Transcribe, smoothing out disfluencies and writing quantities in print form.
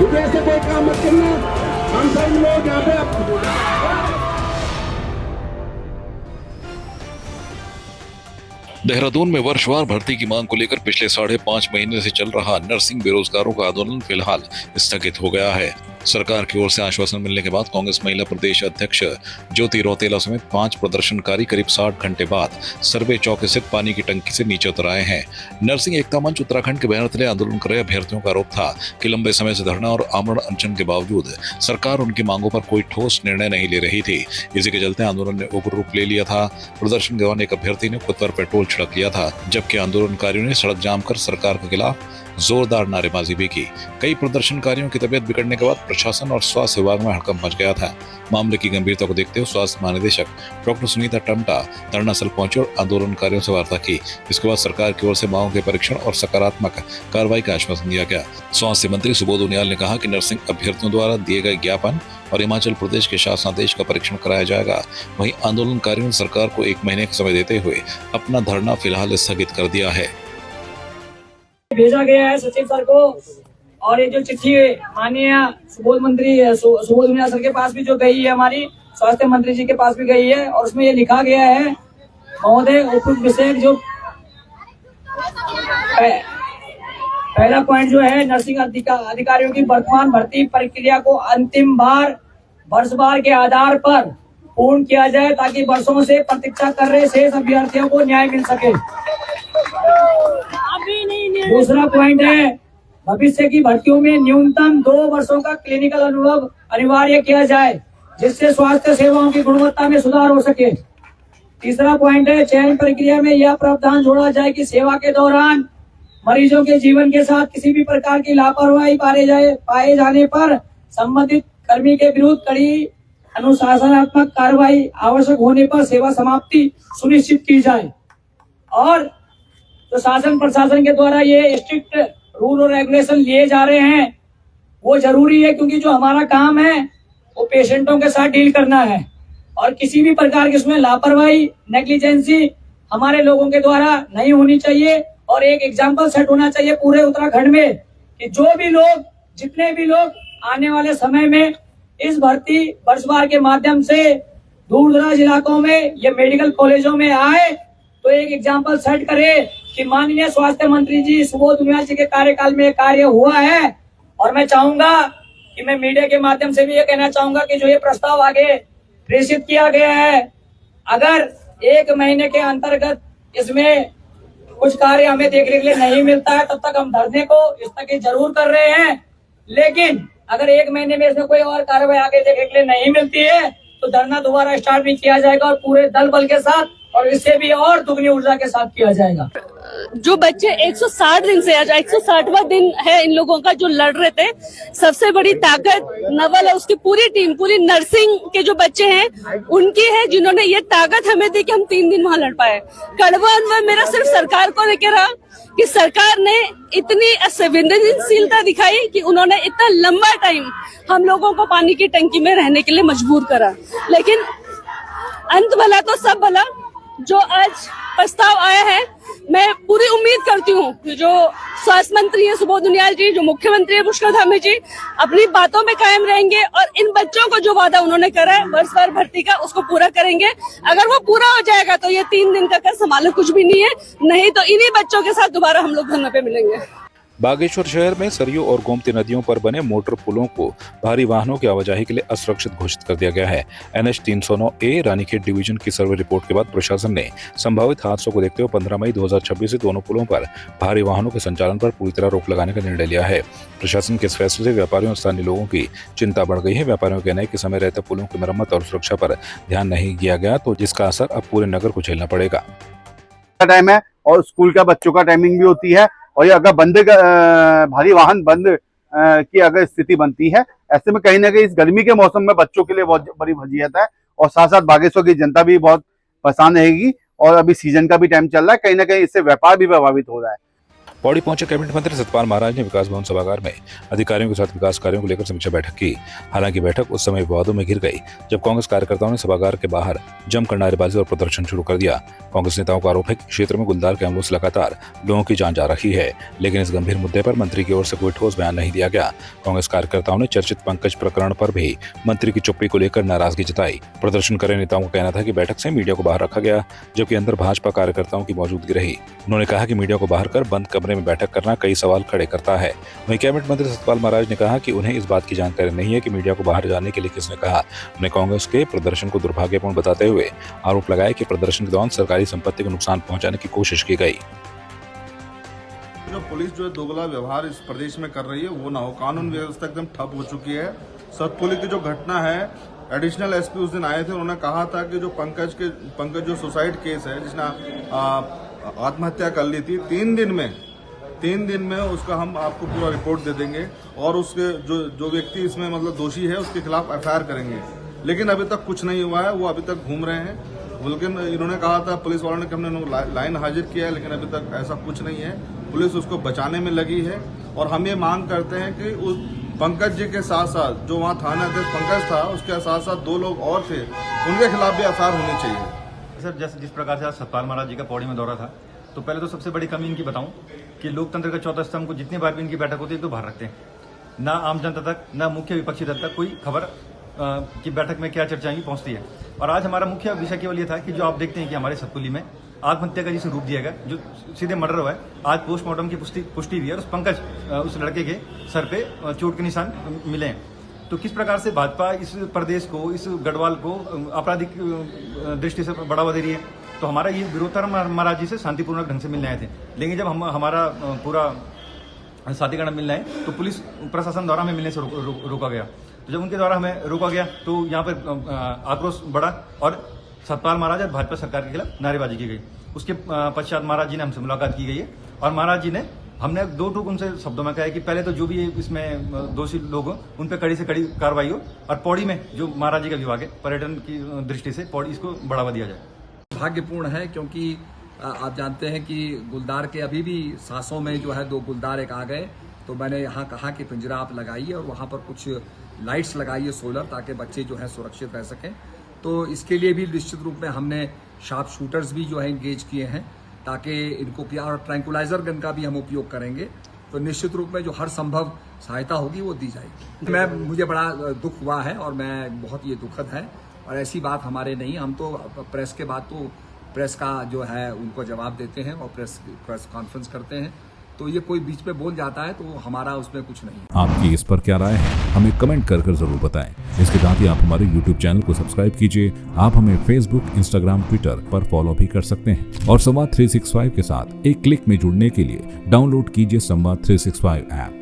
सुबह से कोई काम मत करना, हम सब लोग यहाँ पे देहरादून में वर्षवार भर्ती की मांग को लेकर पिछले 5.5 महीने से चल रहा नर्सिंग बेरोजगारों का आंदोलन फिलहाल स्थगित हो गया है। सरकार की ओर से आश्वासन मिलने के बाद कांग्रेस महिला प्रदेश अध्यक्ष ज्योति रौतेला समेत 5 प्रदर्शनकारी करीब 60 घंटे बाद सर्वे चौक स्थित पानी की टंकी से नीचे उतर आए हैं। नर्सिंग एकता मंच उत्तराखंड के बैनर आंदोलन कर रहे अभ्यर्थियों का आरोप था कि लंबे समय से धरना और आमरण अनशन के बावजूद सरकार उनकी मांगों पर कोई ठोस निर्णय नहीं ले रही थी। इसी के चलते आंदोलन ने उग्र रूप ले लिया था। प्रदर्शन के दौरान एक अभ्यर्थी ने खुद पर पेट्रोल छिड़क लिया था, जबकि आंदोलनकारियों ने सड़क जाम कर सरकार के खिलाफ जोरदार नारेबाजी भी की। कई प्रदर्शनकारियों की तबीयत बिगड़ने के बाद प्रशासन और स्वास्थ्य विभाग में हड़कंप मच गया था। मामले की गंभीरता को देखते हुए स्वास्थ्य महानिदेशक डॉक्टर सुनीता टम्टा धरनास्थल पहुंचे और आंदोलनकारियों से वार्ता की। इसके बाद सरकार की ओर से मांगों के परीक्षण और सकारात्मक कार्रवाई का आश्वासन दिया गया। स्वास्थ्य मंत्री सुबोध उनियाल ने कहा कि नर्सिंग अभ्यर्थियों द्वारा दिए गए ज्ञापन और हिमाचल प्रदेश के शासनादेश का परीक्षण कराया जाएगा। वहीं आंदोलनकारियों ने सरकार को 1 महीने का समय देते हुए अपना धरना फिलहाल स्थगित कर दिया है। भेजा गया है सचिव सर को, और ये जो चिट्ठी माननीय सुबोध उनियाल सर के पास भी जो गई है, हमारी स्वास्थ्य मंत्री जी के पास भी गई है, और उसमें ये लिखा गया है, महोदय उपयुक्त विषय जो पहला पॉइंट जो है, नर्सिंग अधिकारियों की वर्तमान भर्ती प्रक्रिया को अंतिम बार वर्षवार के आधार पर पूर्ण किया जाए ताकि वर्षों से प्रतीक्षा कर रहे शेष अभ्यर्थियों को न्याय मिल सके। दूसरा पॉइंट है, भविष्य की भर्तियों में न्यूनतम 2 वर्षों का क्लिनिकल अनुभव अनिवार्य किया जाए, जिससे स्वास्थ्य सेवाओं की गुणवत्ता में सुधार हो सके। तीसरा पॉइंट है, चयन प्रक्रिया में यह प्रावधान जोड़ा जाए कि सेवा के दौरान मरीजों के जीवन के साथ किसी भी प्रकार की लापरवाही पाए जाने पर संबंधित कर्मी के विरुद्ध कड़ी अनुशासनात्मक कार्रवाई, आवश्यक होने पर सेवा समाप्ति सुनिश्चित की जाए। और तो शासन प्रशासन के द्वारा ये स्ट्रिक्ट रूल और रेगुलेशन लिए जा रहे हैं, वो जरूरी है, क्योंकि जो हमारा काम है वो पेशेंटों के साथ डील करना है, और किसी भी प्रकार की उसमें लापरवाही, नेग्लिजेंसी हमारे लोगों के द्वारा नहीं होनी चाहिए। और एक एग्जाम्पल सेट होना चाहिए पूरे उत्तराखंड में कि जितने भी लोग आने वाले समय में इस भर्ती वर्षवार के माध्यम से दूर दराज इलाकों में या मेडिकल कॉलेजों में आए, तो एक एग्जाम्पल सेट करे कि माननीय स्वास्थ्य मंत्री जी सुबोध उनियाल जी के कार्यकाल में कार्य हुआ है। और मैं चाहूंगा कि मैं मीडिया के माध्यम से भी ये कहना चाहूंगा कि जो ये प्रस्ताव आगे प्रेषित किया गया है, अगर 1 महीने के अंतर्गत इसमें कुछ कार्य हमें देखने के लिए नहीं मिलता है, तब तक हम धरने को स्थगित जरूर कर रहे हैं। लेकिन अगर 1 महीने में इसमें कोई और कार्रवाई आगे देखने के लिए नहीं मिलती है, तो धरना दोबारा स्टार्ट भी किया जाएगा, और पूरे दल बल के साथ, और इससे भी और दुगनी ऊर्जा के साथ किया जाएगा। जो बच्चे 160 दिन से, आज 160वां दिन है इन लोगों का जो लड़ रहे थे, सबसे बड़ी ताकत नवल और उसकी पूरी टीम, पूरी नर्सिंग के जो बच्चे हैं उनकी है, जिन्होंने ये ताकत हमें दी कि हम 3 दिन वहाँ लड़ पाए। कड़वा अनुभव मेरा सिर्फ सरकार को लेकर रहा कि सरकार ने इतनी संवेदनशीलता दिखाई कि उन्होंने इतना लंबा टाइम हम लोगों को पानी की टंकी में रहने के लिए मजबूर करा। लेकिन अंत भला तो सब भला, जो आज प्रस्ताव आया है, मैं पूरी उम्मीद करती हूँ कि जो स्वास्थ्य मंत्री है सुबोध उनियाल जी, जो मुख्यमंत्री है पुष्कर धामी जी, अपनी बातों में कायम रहेंगे और इन बच्चों को जो वादा उन्होंने करा है वर्षवार भर्ती का, उसको पूरा करेंगे। अगर वो पूरा हो जाएगा तो ये 3 दिन का संभालो कुछ भी नहीं है, नहीं तो इन्हीं बच्चों के साथ दोबारा हम लोग धरने पे मिलेंगे। बागेश्वर शहर में सरयू और गोमती नदियों पर बने मोटर पुलों को भारी वाहनों की आवाजाही के लिए असुरक्षित घोषित कर दिया गया है। NH 309A रानीखेत डिवीजन की सर्वे रिपोर्ट के बाद प्रशासन ने संभावित हादसों को देखते हुए 15 मई 2026 से दोनों पुलों पर भारी वाहनों के संचालन पर पूरी तरह रोक लगाने का निर्णय लिया है। प्रशासन के इस फैसले से व्यापारियों और स्थानीय लोगों की चिंता बढ़ गई है। व्यापारियों का कहना है कि समय रहते पुलों की मरम्मत और सुरक्षा पर ध्यान नहीं दिया गया, तो जिसका असर अब पूरे नगर को झेलना पड़ेगा। टाइम है और स्कूल का बच्चों का टाइमिंग भी होती है, और ये अगर भारी वाहन बंद की अगर स्थिति बनती है, ऐसे में कहीं ना कहीं इस गर्मी के मौसम में बच्चों के लिए बहुत बड़ी फजीहत है, और साथ साथ बागेश्वर की जनता भी बहुत परेशान रहेगी। और अभी सीजन का भी टाइम चल रहा है, कहीं ना कहीं इससे व्यापार भी प्रभावित हो रहा है। पौड़ी पहुंचे कैबिनेट मंत्री सतपाल महाराज ने विकास भवन सभागार में अधिकारियों के साथ विकास कार्यों को लेकर समीक्षा बैठक की। हालांकि बैठक उस समय विवादों में घिर गई जब कांग्रेस कार्यकर्ताओं ने सभागार के बाहर जमकर नारेबाजी और प्रदर्शन शुरू कर दिया। कांग्रेस नेताओं का आरोप है कि क्षेत्र में गुलदार के हमलों से लगातार लोगों की जान जा रही है, लेकिन इस गंभीर मुद्दे पर मंत्री की ओर से कोई ठोस बयान नहीं दिया गया। कांग्रेस कार्यकर्ताओं ने चर्चित पंकज प्रकरण पर भी मंत्री की चुप्पी को लेकर नाराजगी जताई। प्रदर्शन कर रहे नेताओं का कहना था कि बैठक से मीडिया को बाहर रखा गया, जबकि अंदर भाजपा कार्यकर्ताओं की मौजूदगी रही। उन्होंने कहा कि मीडिया को बाहर कर बंद कमरे में बैठक करना कई सवाल खड़े करता है। वहीं कैबिनेट मंत्री सतपाल महाराज ने कहा कि उन्हें इस बात की जानकारी नहीं है कि मीडिया को बाहर जाने के लिए किसने कहा। उन्होंने कांग्रेस के प्रदर्शन को दुर्भाग्यपूर्ण बताते हुए आरोप लगाया कि प्रदर्शन के दौरान सरकारी संपत्ति को नुकसान पहुंचाने की कोशिश की गई। जो पुलिस जो दोगला व्यवहार इस प्रदेश में कर रही है वो ना हो। कानून व्यवस्था एकदम ठप हो चुकी है। सतपुली की जो घटना है, एडिशनल एसपी उस दिन आए थे, उन्होंने कहा था कि जो पंकज जो सुसाइड केस है जिसने आत्महत्या कर ली थी, 3 दिन में उसका हम आपको पूरा रिपोर्ट दे देंगे और उसके जो व्यक्ति इसमें मतलब दोषी है उसके खिलाफ एफआईआर करेंगे। लेकिन अभी तक कुछ नहीं हुआ है, वो अभी तक घूम रहे हैं। बल्कि इन्होंने कहा था पुलिस वालों ने कि हमने लाइन हाजिर किया है, लेकिन अभी तक ऐसा कुछ नहीं है। पुलिस उसको बचाने में लगी है और हम ये मांग करते हैं कि उस पंकज जी के साथ साथ जो वहाँ थाना अध्यक्ष पंकज था उसके साथ साथ 2 लोग और थे, उनके खिलाफ भी एफआईआर होनी चाहिए। सर, जिस प्रकार से आज सतपाल महाराज जी का पौड़ी में दौरा था, तो पहले तो सबसे बड़ी कमी इनकी बताऊं कि लोकतंत्र का चौथा स्तंभ को जितनी बार भी इनकी बैठक होती है तो बाहर रखते हैं। ना आम जनता तक, ना मुख्य विपक्षी दल तक कोई खबर की बैठक में क्या चर्चा की पहुंचती है। और आज हमारा मुख्य विषय केवल ये था कि जो आप देखते हैं कि हमारे सतपुली में आत्महत्या का जिसे रूप दिया गया, जो सीधे मर्डर हुआ है, आज पोस्टमार्टम की पुष्टि हुई है और उस पंकज उस लड़के के सर पे चोट के निशान मिले हैं। तो किस प्रकार से भाजपा इस प्रदेश को, इस गढ़वाल को आपराधिक दृष्टि से बढ़ावा दे रही है। तो हमारा ये विरोध था, महाराज जी से शांतिपूर्वक ढंग से मिलने आए थे, लेकिन जब हमारा पूरा साथीगण मिलना है तो पुलिस प्रशासन द्वारा हमें मिलने से रोका गया। तो जब उनके द्वारा हमें रोका गया तो यहाँ पर आक्रोश बढ़ा और सतपाल महाराज और भाजपा सरकार के खिलाफ नारेबाजी की गई। उसके पश्चात महाराज जी ने हमसे मुलाकात की गई है और महाराज जी ने हमने 2 टूक उनसे शब्दों में कहा है कि पहले तो जो भी इसमें दोषी लोग हो उन पर कड़ी से कड़ी कार्रवाई हो और पौड़ी में जो महाराज जी का विभाग है पर्यटन की दृष्टि से पौड़ी इसको बढ़ावा दिया जाए। भाग्यपूर्ण है क्योंकि आप जानते हैं कि गुलदार के अभी भी सांसों में जो है 2 गुलदार एक आ गए, तो मैंने यहाँ कहा कि पिंजरा आप लगाइए और वहाँ पर कुछ लाइट्स लगाइए सोलर, ताकि बच्चे जो है सुरक्षित रह सकें। तो इसके लिए भी निश्चित रूप में हमने शार्प शूटर्स भी जो है इंगेज किए हैं ताकि इनको किया, और ट्रैंकुलाइजर गन का भी हम उपयोग करेंगे। तो निश्चित रूप में जो हर संभव सहायता होगी वो दी जाएगी। मुझे बड़ा दुख हुआ है और मैं बहुत ये दुखद है और ऐसी बात हमारे नहीं, हम तो प्रेस के बाद तो प्रेस का जो है उनको जवाब देते हैं और प्रेस कॉन्फ्रेंस करते हैं। तो ये कोई बीच में बोल जाता है तो हमारा उसमें कुछ नहीं। आपकी इस पर क्या राय है, हमें कमेंट कर जरूर बताएं। इसके साथ ही आप हमारे YouTube चैनल को सब्सक्राइब कीजिए। आप हमें Facebook, Instagram, Twitter पर फॉलो भी कर सकते हैं और संवाद 365 के साथ एक क्लिक में जुड़ने के लिए डाउनलोड कीजिए संवाद 365 ऐप।